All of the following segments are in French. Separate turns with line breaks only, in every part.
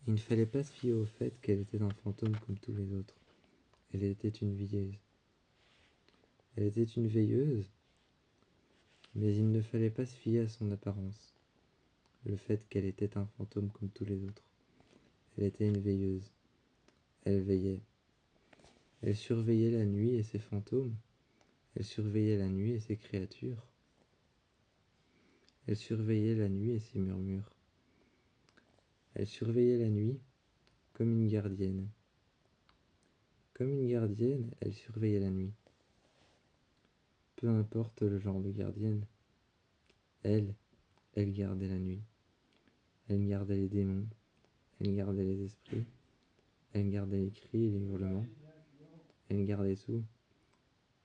Il ne fallait pas se fier au fait qu'elle était un fantôme comme tous les autres. Elle était une veilleuse. Elle était une veilleuse, mais il ne fallait pas se fier à son apparence, le fait qu'elle était un fantôme comme tous les autres. Elle était une veilleuse. Elle veillait. Elle surveillait la nuit et ses fantômes. Elle surveillait la nuit et ses créatures. Elle surveillait la nuit et ses murmures. Elle surveillait la nuit comme une gardienne. Comme une gardienne, elle surveillait la nuit. Peu importe le genre de gardienne, elle gardait la nuit. Elle gardait les démons, elle gardait les esprits, elle gardait les cris et les hurlements, elle gardait tout.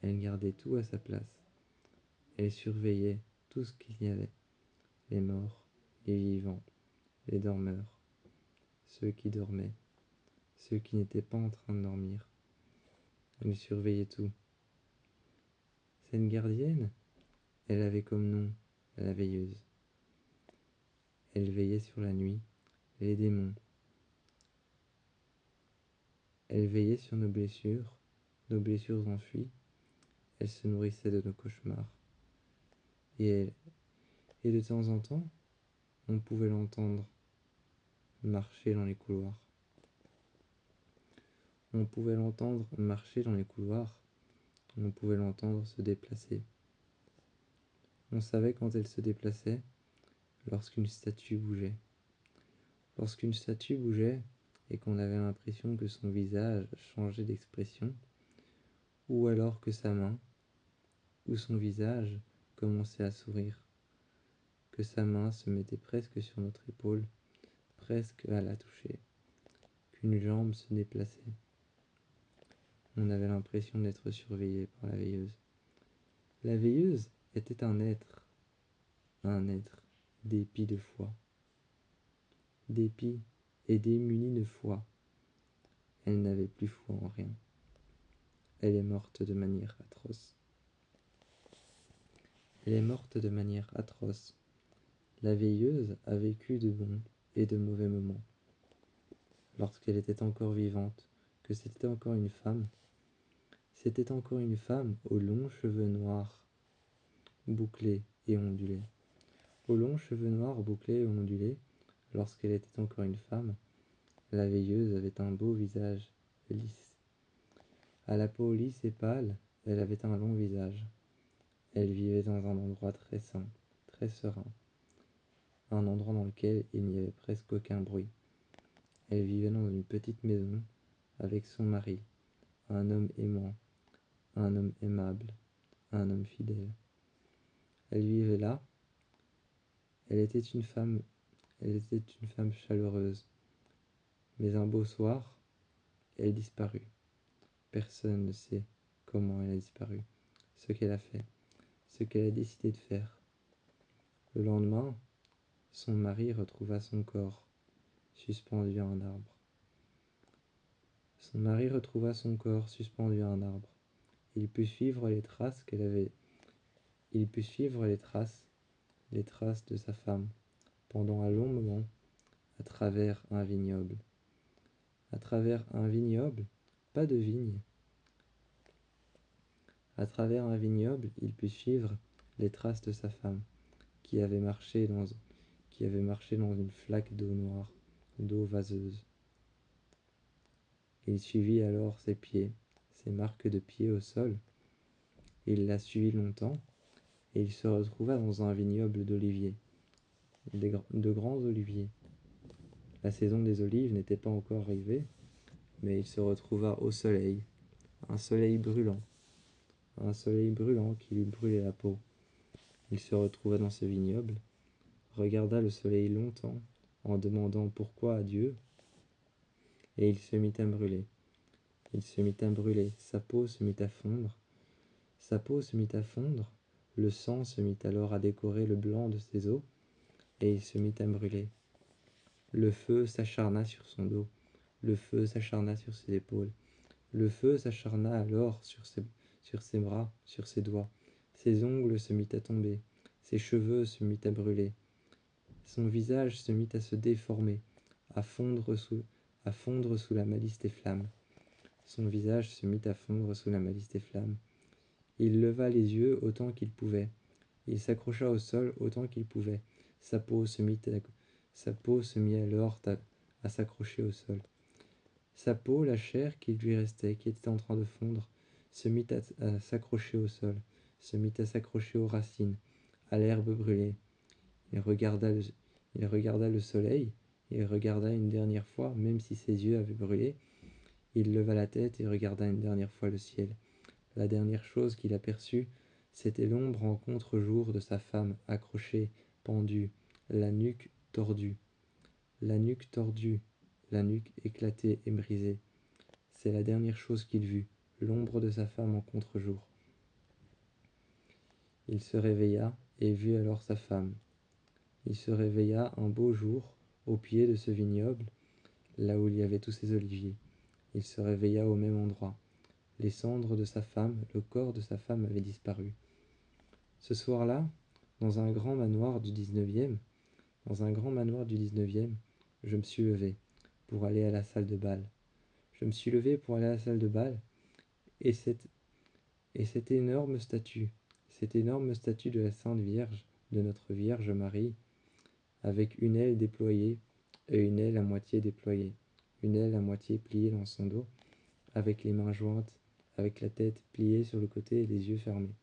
Elle gardait tout à sa place. Elle surveillait tout ce qu'il y avait, les morts, les vivants, les dormeurs, ceux qui dormaient, ceux qui n'étaient pas en train de dormir. Elle surveillait tout. Cette gardienne, elle avait comme nom la veilleuse. Elle veillait sur la nuit, les démons. Elle veillait sur nos blessures enfuies. Elle se nourrissait de nos cauchemars. Et de temps en temps, on pouvait l'entendre marcher dans les couloirs. On pouvait l'entendre marcher dans les couloirs. On pouvait l'entendre se déplacer. On savait quand elle se déplaçait, lorsqu'une statue bougeait. Lorsqu'une statue bougeait et qu'on avait l'impression que son visage changeait d'expression, ou alors que sa main ou son visage commençait à sourire, que sa main se mettait presque sur notre épaule, presque à la toucher, qu'une jambe se déplaçait. On avait l'impression d'être surveillé par la veilleuse. La veilleuse était un être dépit de foi, dépit et démunie de foi. Elle n'avait plus foi en rien. Elle est morte de manière atroce. Elle est morte de manière atroce. La veilleuse a vécu de bons et de mauvais moments. Lorsqu'elle était encore vivante, que c'était encore une femme aux longs cheveux noirs, bouclés et ondulés. Aux longs cheveux noirs bouclés et ondulés, lorsqu'elle était encore une femme, la veilleuse avait un beau visage lisse. À la peau lisse et pâle, elle avait un long visage. Elle vivait dans un endroit très sain, très serein, un endroit dans lequel il n'y avait presque aucun bruit. Elle vivait dans une petite maison avec son mari, un homme aimant, un homme aimable, un homme fidèle. Elle vivait là. Elle était une femme chaleureuse. Mais un beau soir, elle disparut. Personne ne sait comment elle a disparu, ce qu'elle a fait, ce qu'elle a décidé de faire. Le lendemain, son mari retrouva son corps suspendu à un arbre. Son mari retrouva son corps suspendu à un arbre. Il put suivre les traces qu'elle avait. Il put suivre les traces de sa femme, pendant un long moment, à travers un vignoble. À travers un vignoble, pas de vigne. À travers un vignoble, il put suivre les traces de sa femme, qui avait marché dans une flaque d'eau noire, d'eau vaseuse. Il suivit alors ses pieds, ses marques de pieds au sol. Il la suivit longtemps, et il se retrouva dans un vignoble d'oliviers, de grands oliviers. La saison des olives n'était pas encore arrivée, mais il se retrouva au soleil, un soleil brûlant qui lui brûlait la peau. Il se retrouva dans ce vignoble, regarda le soleil longtemps en demandant pourquoi à Dieu, et il se mit à brûler. Il se mit à brûler, sa peau se mit à fondre, le sang se mit alors à décorer le blanc de ses os, et il se mit à brûler. Le feu s'acharna sur son dos, le feu s'acharna sur ses épaules, le feu s'acharna alors sur ses bras, sur ses doigts. Ses ongles se mit à tomber, ses cheveux se mit à brûler. Son visage se mit à se déformer, à fondre sous la malice des flammes. Son visage se mit à fondre sous la malice des flammes. Il leva les yeux autant qu'il pouvait. Il s'accrocha au sol autant qu'il pouvait. Sa peau se mit alors à s'accrocher au sol. Sa peau, la chair qui lui restait, qui était en train de fondre, se mit à s'accrocher au sol, se mit à s'accrocher aux racines, à l'herbe brûlée. Il regarda le soleil, il regarda une dernière fois, même si ses yeux avaient brûlé. Il leva la tête et regarda une dernière fois le ciel. La dernière chose qu'il aperçut, c'était l'ombre en contre-jour de sa femme, accrochée, pendue, la nuque tordue. La nuque tordue, la nuque éclatée et brisée. C'est la dernière chose qu'il vit, l'ombre de sa femme en contre-jour. Il se réveilla et vit alors sa femme. Il se réveilla un beau jour, au pied de ce vignoble, là où il y avait tous ces oliviers. Il se réveilla au même endroit. Les cendres de sa femme, le corps de sa femme avait disparu. Ce soir-là, dans un grand manoir du 19e, je me suis levé pour aller à la salle de bal. Je me suis levé pour aller à la salle de bal, et cette énorme statue de la Sainte Vierge, de notre Vierge Marie, avec une aile déployée et une aile à moitié déployée, une aile à moitié pliée dans son dos, avec les mains jointes, avec la tête pliée sur le côté et les yeux fermés.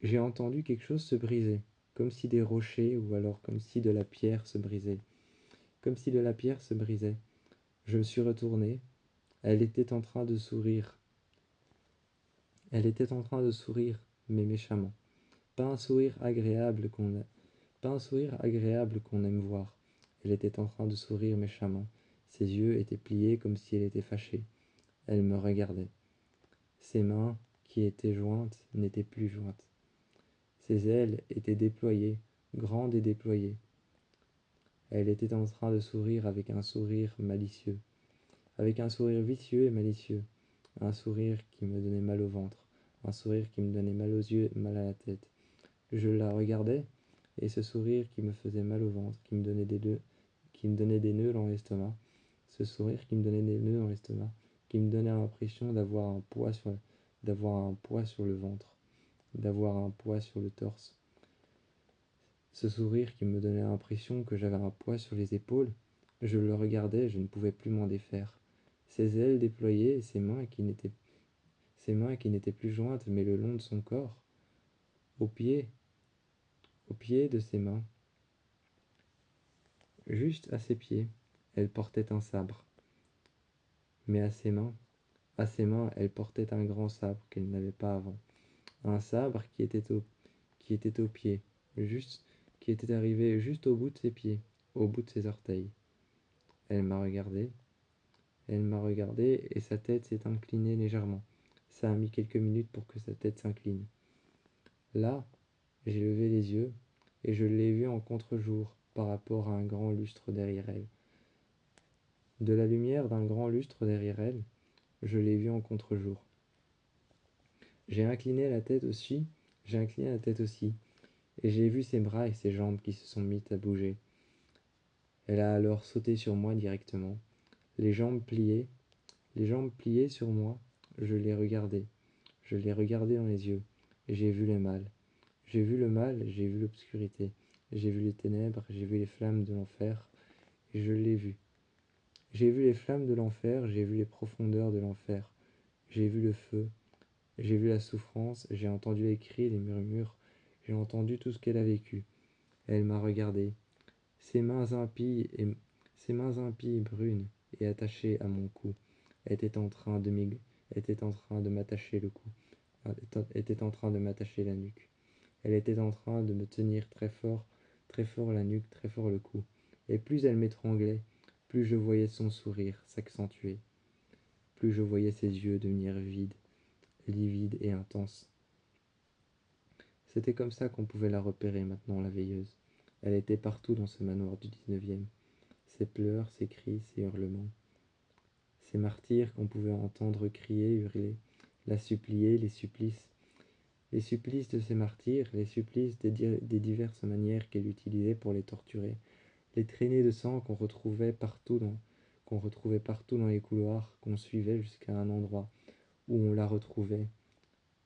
J'ai entendu quelque chose se briser, comme si des rochers ou alors comme si de la pierre se brisait. Comme si de la pierre se brisait. Je me suis retourné. Elle était en train de sourire. Elle était en train de sourire, mais méchamment. Pas un sourire agréable qu'on aime voir. Elle était en train de sourire méchamment. Ses yeux étaient pliés comme si elle était fâchée. Elle me regardait. Ses mains, qui étaient jointes, n'étaient plus jointes. Ses ailes étaient déployées, grandes et déployées. Elle était en train de sourire avec un sourire malicieux, avec un sourire vicieux et malicieux, un sourire qui me donnait mal au ventre, un sourire qui me donnait mal aux yeux et mal à la tête. Je la regardais, et ce sourire qui me faisait mal au ventre, qui me donnait des nœuds dans l'estomac, ce sourire qui me donnait des nœuds dans l'estomac, qui me donnait l'impression d'avoir un poids sur le ventre, d'avoir un poids sur le torse. Ce sourire qui me donnait l'impression que j'avais un poids sur les épaules, je le regardais, je ne pouvais plus m'en défaire. Ses ailes déployées et ses mains qui n'étaient plus jointes mais le long de son corps, au pied de ses mains, juste à ses pieds, elle portait un sabre. Mais à ses mains, elle portait un grand sabre qu'elle n'avait pas avant. Un sabre qui était au pied, qui était arrivé juste au bout de ses pieds, au bout de ses orteils. Elle m'a regardé et sa tête s'est inclinée légèrement. Ça a mis quelques minutes pour que sa tête s'incline. Là, j'ai levé les yeux et je l'ai vue en contre-jour par rapport à un grand lustre derrière elle. De la lumière d'un grand lustre derrière elle, je l'ai vue en contre-jour. J'ai incliné la tête aussi, et j'ai vu ses bras et ses jambes qui se sont mis à bouger. Elle a alors sauté sur moi directement, les jambes pliées sur moi. Je l'ai regardée dans les yeux, et j'ai vu le mal, j'ai vu l'obscurité, j'ai vu les ténèbres, j'ai vu les flammes de l'enfer, et je l'ai vu. J'ai vu les flammes de l'enfer, j'ai vu les profondeurs de l'enfer, j'ai vu le feu, j'ai vu la souffrance, j'ai entendu les cris, les murmures, j'ai entendu tout ce qu'elle a vécu. Elle m'a regardé, ses mains impies brunes et attachées à mon cou, étaient en train de m'attacher le cou, était en train de m'attacher la nuque. Elle était en train de me tenir très fort la nuque, très fort le cou. Et plus elle m'étranglait, plus je voyais son sourire s'accentuer, plus je voyais ses yeux devenir livides et intenses. C'était comme ça qu'on pouvait la repérer maintenant, la veilleuse. Elle était partout dans ce manoir du 19e. Ses pleurs, ses cris, ses hurlements. Ces martyrs qu'on pouvait entendre crier, hurler, la supplier, les supplices de ces martyrs, les supplices des diverses manières qu'elle utilisait pour les torturer, les traînées de sang qu'on retrouvait partout dans les couloirs, qu'on suivait jusqu'à un endroit où on la retrouvait,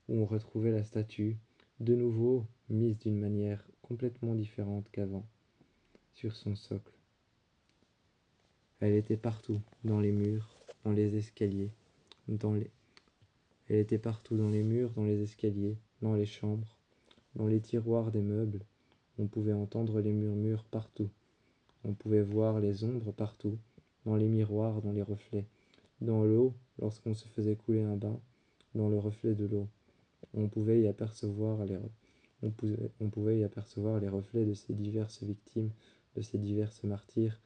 où on retrouvait la statue, de nouveau mise d'une manière complètement différente qu'avant, sur son socle. Elle était partout, dans les murs, dans les escaliers, Elle était partout, dans les murs, dans les escaliers, dans les chambres, dans les tiroirs des meubles. On pouvait entendre les murmures partout. On pouvait voir les ombres partout, dans les miroirs, dans les reflets, dans l'eau, lorsqu'on se faisait couler un bain, dans le reflet de l'eau. On pouvait y apercevoir les reflets de ces diverses victimes, de ces diverses martyrs,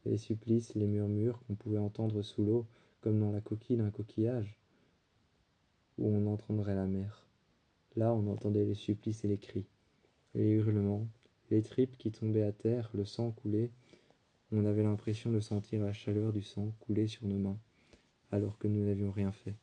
les supplices, les murmures qu'on pouvait entendre sous l'eau, comme dans la coquille d'un coquillage, où on entendrait la mer. Là, on entendait les supplices et les cris, les hurlements, les tripes qui tombaient à terre, le sang coulait. On avait l'impression de sentir la chaleur du sang couler sur nos mains, alors que nous n'avions rien fait.